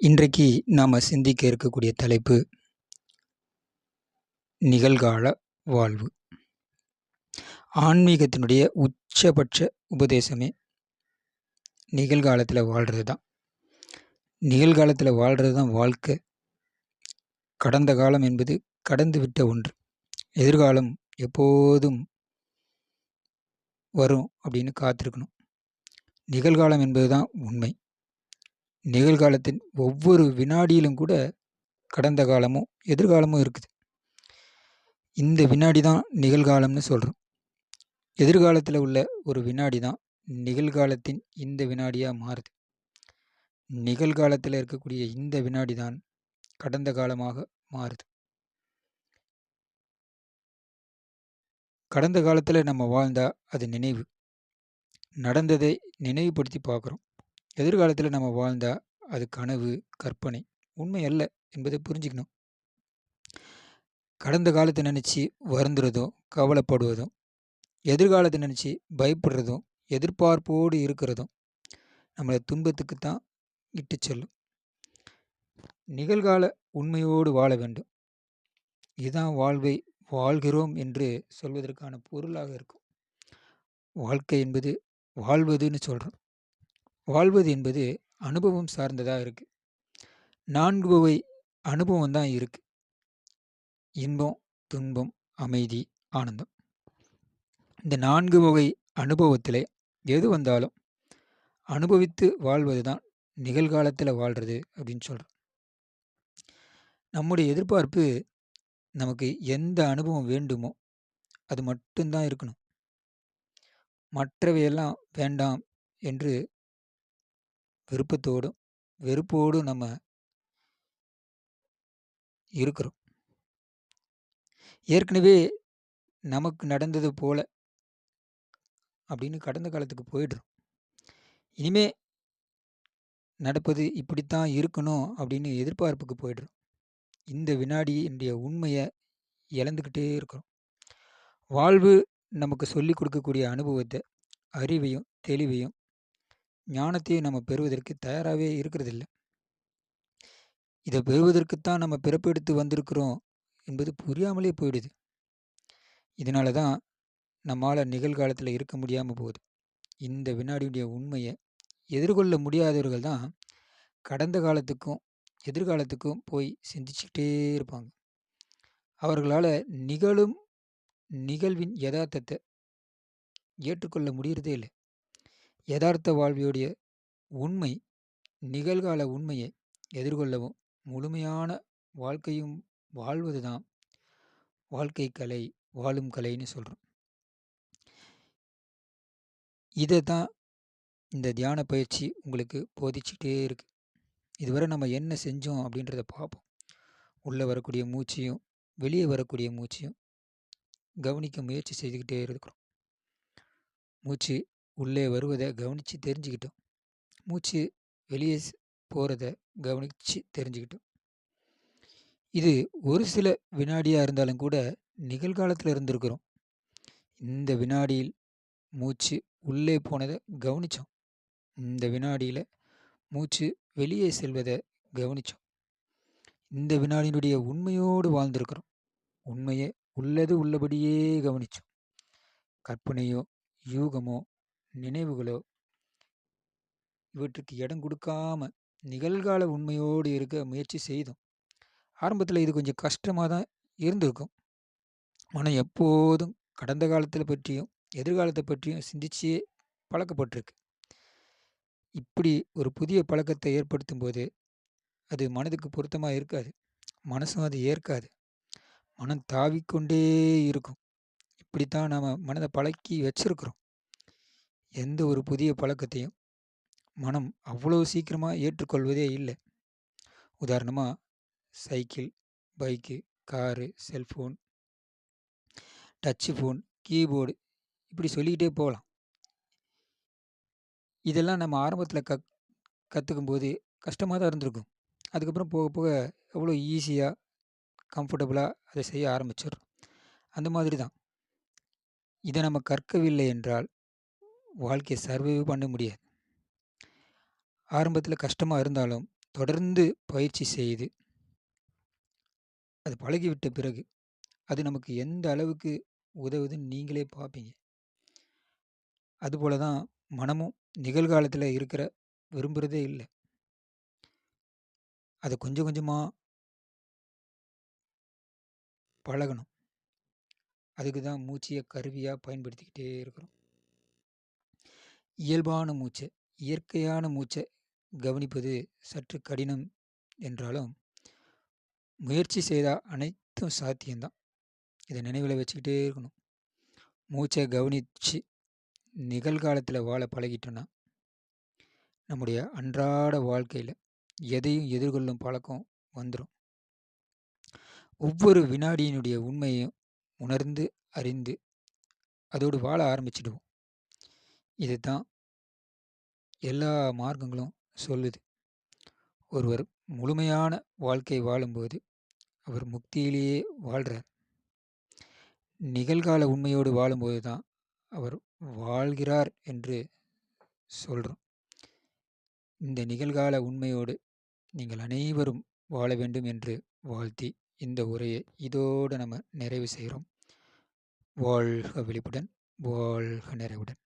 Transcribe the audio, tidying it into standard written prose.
இன்றைக்கு நாம் சிந்திக்க இருக்கக்கூடிய தலைப்பு நிகழ்கால வாழ்வு. ஆன்மீகத்தினுடைய உச்சபட்ச உபதேசமே நிகழ்காலத்தில் வாழ்கிறது தான். நிகழ்காலத்தில் வாழ்கிறது தான் வாழ்க்கை. கடந்த காலம் என்பது கடந்து விட்ட ஒன்று. எதிர்காலம் எப்போதும் வரும் அப்படின்னு காத்திருக்கணும். நிகழ்காலம் என்பது தான் உண்மை. நிகழ்காலத்தின் ஒவ்வொரு வினாடியிலும் கூட கடந்த காலமும் எதிர்காலமும் இருக்குது. இந்த வினாடி தான் நிகழ்காலம்னு சொல்கிறோம். எதிர்காலத்தில் உள்ள ஒரு வினாடி தான் நிகழ்காலத்தின் இந்த வினாடியாக மாறுது. நிகழ்காலத்தில் இருக்கக்கூடிய இந்த வினாடி தான் கடந்த காலமாக மாறுது. கடந்த காலத்தில் நம்ம வாழ்ந்தா அது நினைவு, நடந்ததை நினைவுபடுத்தி பார்க்குறோம். எதிர்காலத்தில் நம்ம வாழ்ந்தா அது கனவு, கற்பனை, உண்மை அல்ல என்பதை புரிஞ்சுக்கணும். கடந்த காலத்தை நினச்சி வருந்துறதும் கவலைப்படுவதும், எதிர்காலத்தை நினச்சி பயப்படுறதும் எதிர்பார்ப்போடு இருக்கிறதும் நம்மளை துன்பத்துக்கு தான் இட்டு செல்லும். நிகழ்கால உண்மையோடு வாழ வேண்டும். இதுதான் வாழ்வை வாழ்கிறோம் என்று சொல்வதற்கான பொருளாக இருக்கும். வாழ்க்கை என்பது வாழ்வதுன்னு சொல்கிறோம். வாழ்வது என்பது அனுபவம் சார்ந்ததாக இருக்குது. 4 வகை அனுபவம் தான் இருக்குது. இன்பம், துன்பம், அமைதி, ஆனந்தம். இந்த 4 வகை அனுபவத்தில் எது வந்தாலும் அனுபவித்து வாழ்வது தான் நிகழ்காலத்தில் வாழ்கிறது அப்படின்னு சொல்கிறோம். நம்முடைய எதிர்பார்ப்பு நமக்கு எந்த அனுபவம் வேண்டுமோ அது மட்டும்தான் இருக்கணும். மற்றவையெல்லாம் வேண்டாம் என்று விருப்பத்தோடும் வெறுப்போடும் நம்ம இருக்கிறோம். ஏற்கனவே நமக்கு நடந்தது போல அப்படின்னு கடந்த காலத்துக்கு போயிடுறோம். இனிமே நடப்பது இப்படித்தான் இருக்கணும் அப்படின்னு எதிர்பார்ப்புக்கு போயிடுறோம். இந்த வினாடியினுடைய உண்மையை இழந்துக்கிட்டே இருக்கிறோம். வாழ்வு நமக்கு சொல்லிக் கொடுக்கக்கூடிய அனுபவத்தை, அறிவையும் தெளிவையும் ஞானத்தையும் நம்ம பெறுவதற்கு தயாராகவே இருக்கிறதில்ல. இதை பெறுவதற்குத்தான் நம்ம பிறப்பெடுத்து வந்திருக்கிறோம் என்பது புரியாமலே போயிடுது. இதனால தான் நம்மால் நிகழ்காலத்தில் இருக்க முடியாமல் போகுது. இந்த வினாடியுடைய உண்மையை எதிர்கொள்ள முடியாதவர்கள் தான் கடந்த காலத்துக்கும் எதிர்காலத்துக்கும் போய் சிந்திச்சுக்கிட்டே இருப்பாங்க. அவர்களால் நிகழும் நிகழ்வின் யதார்த்தத்தை ஏற்றுக்கொள்ள முடியறதே இல்லை. யதார்த்த வாழ்வியுடைய உண்மை, நிகழ்கால உண்மையை எதிர்கொள்ளவும் முழுமையான வாழ்க்கையும் வாழ்வது தான் வாழ்க்கை கலை, வாழும் கலைன்னு சொல்கிறோம். இதை தான் இந்த தியான பயிற்சி உங்களுக்கு போதிச்சுட்டே இருக்கு. இதுவரை நம்ம என்ன செஞ்சோம் அப்படின்றத பார்ப்போம். உள்ளே வரக்கூடிய மூச்சையும் வெளியே வரக்கூடிய மூச்சையும் கவனிக்க முயற்சி செய்துக்கிட்டே இருக்கிறோம். மூச்சு உள்ளே வருவதை கவனித்து தெரிஞ்சுக்கிட்டோம். மூச்சு வெளியே போகிறத கவனித்து தெரிஞ்சுக்கிட்டோம். இது ஒரு சில வினாடியாக இருந்தாலும் கூட நிகழ்காலத்தில் இருந்திருக்கிறோம். இந்த வினாடியில் மூச்சு உள்ளே போனதை கவனித்தோம். இந்த வினாடியில் மூச்சு வெளியே செல்வதை கவனித்தோம். இந்த வினாடியினுடைய உண்மையோடு வாழ்ந்திருக்கிறோம். உண்மையை உள்ளது உள்ளபடியே கவனித்தோம். கற்பனையோ யூகமோ நினைவுகளோ இவற்றுக்கு இடம் கொடுக்காம நிகழ்கால உண்மையோடு இருக்க முயற்சி செய்தோம். ஆரம்பத்தில் இது கொஞ்சம் கஷ்டமாக தான் இருந்திருக்கும். ஆனால் எப்போதும் கடந்த காலத்தில் பற்றியும் எதிர்காலத்தை பற்றியும் சிந்திச்சே பழக்கப்பட்டிருக்கு. இப்படி ஒரு புதிய பழக்கத்தை ஏற்படுத்தும் போது அது மனதுக்கு பொருத்தமாக இருக்காது. மனசும் அது ஏற்காது. மனம் தாவிக்கொண்டே இருக்கும். இப்படித்தான் நாம் மனதை பழக்கி வச்சிருக்கிறோம். எந்த ஒரு புதிய பழக்கத்தையும் மனம் அவ்வளோ சீக்கிரமாக ஏற்றுக்கொள்வதே இல்லை. உதாரணமாக cycle, bike, car, cellphone, touch phone, keyboard இப்படி சொல்லிக்கிட்டே போகலாம். இதெல்லாம் நம்ம ஆரம்பத்தில் கற்றுக்கும் போது கஷ்டமாக தான் இருந்திருக்கும். அதுக்கப்புறம் போக போக எவ்வளோ ஈஸியாக கம்ஃபர்டபுளாக அதை செய்ய ஆரம்பிச்சிடுறோம். அந்த மாதிரி தான் இதை நம்ம கற்கவில்லை என்றால் வாழ்க்கையை சர்வைவ் பண்ண முடியாது. ஆரம்பத்தில் கஷ்டமாக இருந்தாலும் தொடர்ந்து பயிற்சி செய்து அது பழகிவிட்ட பிறகு அது நமக்கு எந்த அளவுக்கு உதவுதுன்னு நீங்களே பார்ப்பீங்க. அதுபோல தான் மனமும் நிகழ்காலத்தில் இருக்கிற விரும்புகிறதே இல்லை. அதை கொஞ்சம் கொஞ்சமாக பழகணும். அதுக்கு தான் மூச்சையை கருவியாக பயன்படுத்திக்கிட்டே இருக்கிறோம். இயல்பான மூச்சை, இயற்கையான மூச்சை கவனிப்பது சற்று கடினம் என்றாலும் முயற்சி செய்தால் அனைத்தும் சாத்தியம்தான். இதை நினைவில் வச்சுக்கிட்டே இருக்கணும். மூச்சை கவனித்து நிகழ்காலத்தில் வாழ பழகிட்டோன்னா நம்முடைய அன்றாட வாழ்க்கையில் எதையும் எதிர்கொள்ளும் பழக்கம் வந்துடும். ஒவ்வொரு வினாடியினுடைய உண்மையையும் உணர்ந்து அறிந்து அதோடு வாழ ஆரம்பிச்சிடுவோம். இதுதான் எல்லா மார்க்கங்களும் சொல்லுது. ஒருவர் முழுமையான வாழ்க்கை வாழும்போது அவர் முக்தியிலேயே வாழ்கிறார். நிகழ்கால உண்மையோடு வாழும்போது தான் அவர் வாழ்கிறார் என்று சொல்கிறோம். இந்த நிகழ்கால உண்மையோடு நீங்கள் அனைவரும் வாழ வேண்டும் என்று வாழ்த்தி இந்த உரையை இதோடு நம்ம நிறைவு செய்கிறோம். வாழ்க விழிப்புடன், வாழ்க நிறைவுடன்.